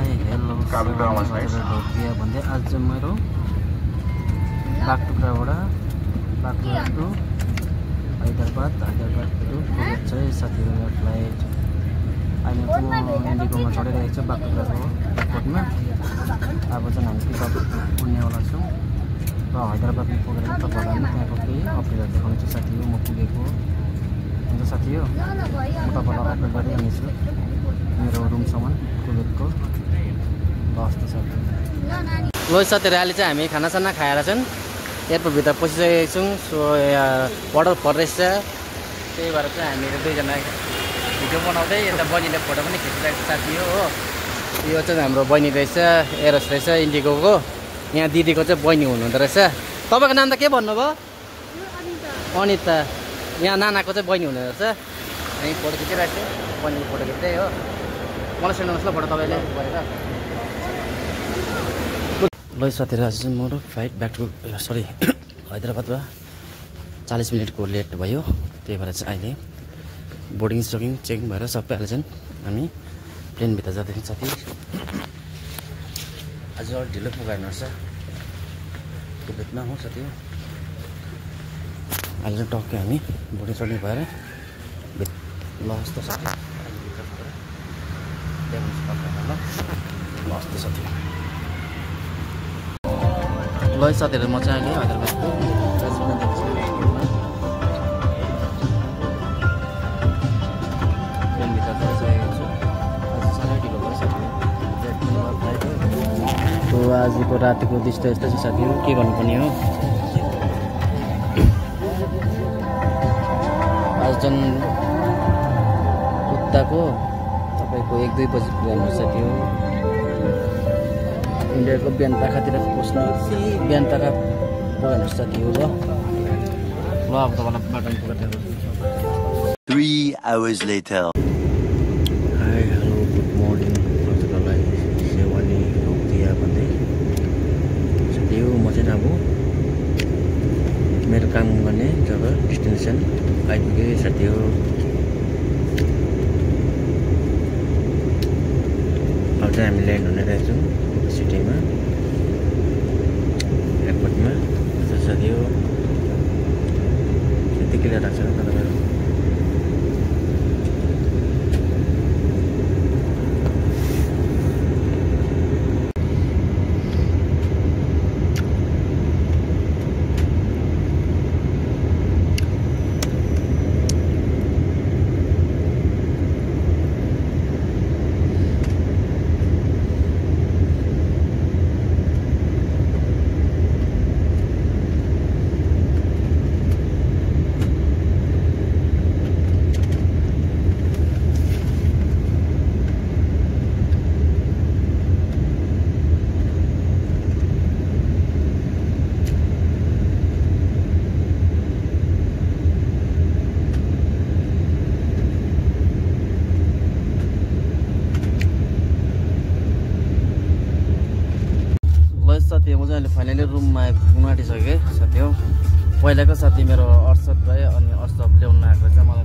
Hi hello ढोकिया भन्दै आज चाहिँ मेरो बागडोग्राबाट बागडोग्रा टु हैदराबाद टु कुवेत चाहिँ साथीहरुको फ्लाइट अहिले म इन्डिगोमा चढिरहेको छु बागडोग्राको एयरपोर्टमा। अब चाहिँ हामी पिकअप पुग्नेवाला छौँ र हैदराबादमा पुगेर तपाईँहरूलाई पनि त्यहाँको केही अपडेटहरू देखाउँछु साथी हो। म पुगेको हुन्छ साथी हो, म तपाईँलाई अपडेट गरिरहनेछु मेरो रुमसम्म कुवेतको। हस् त साथी ल साथीहरू, अहिले चाहिँ हामी खानासाना खाएर चाहिँ एयरपोर्टभित्र पसिसकेको छौँ। सो अर्डर परिरहेछ, त्यही भएर चाहिँ हामीहरू दुईजना भिडियो बनाउँदै यता बहिनीले फोटो पनि खिचिरहेको साथी हो। यो चाहिँ हाम्रो बहिनी रहेछ, एरोस रहेछ इन्डिगोको। यहाँ दिदीको चाहिँ बहिनी हुनुहुँदो रहेछ। तपाईँको नाम त के भन्नुभयो? अनिता। यहाँ नानाको चाहिँ बहिनी हुनुहुँदो रहेछ। यहीँ फोटो खिचिरहेको थियो, बहिनीको फोटो खिच्दै हो। मलाई सेन्ड गर्नुहोस् ल फोटो तपाईँले गरेर। ल साथीहरू, आज चाहिँ मेरो फ्लाइट ब्याक टु हैदराबादमा 40 मिनटको लेट भयो। त्यही भएर चाहिँ अहिले बोर्डिङ सोर्डिङ चेकिङ भएर सबै अहिले चाहिँ हामी प्लेनभित्र जाँदैछौँ साथी। आज अलिक ढिलो पुगार्नु पर्छ कुवेतमा हो साथी हो। अहिले चाहिँ टक्कै हामी बोर्डिङ सोर्डिङ भएर ल हस् त साथी ल साथी। ल साथीहरू, म चाहिँ अहिले हैदराबादको प्लेनभित्र गइसकेको छु। आज साह्रै ढिलो भयो साथीहरू। तो आजको रातिको दृश्य यस्तो छ साथीहरू, के भन्नुपर्ने हो। आज चाहिँ कुत्ताको तपाईँको 1-2 बजी पुग्नु साथी हो। इन्डियाको बिहानताखातिर पस्नु, बिहानताखा पुग्नु साथी हो। ल अब तपाईँलाई बाटोमा पुगेर 3 hours later. Hi hello good morning हजुरहरूलाई सेवानी ढोकिया भन्दै साथी हो। म चाहिँ अब मेरो काम गर्ने जग्गा डेस्टिनेसन आइपुगेँ साथी हो। अब चाहिँ हामी ल्यान्ड हुने रहेछौँ सिटीमा एयरपोर्टमा साथी हो। त्यति क्लियर लाग्छ तपाईँहरू। साथी म चाहिँ अहिले फाइनली रुममा पुग्न आँटिसकेँ साथी हो। पहिलाको साथी मेरो अर्सद भयो, अनि अर्सद ल्याउन आएको चाहिँ मलाई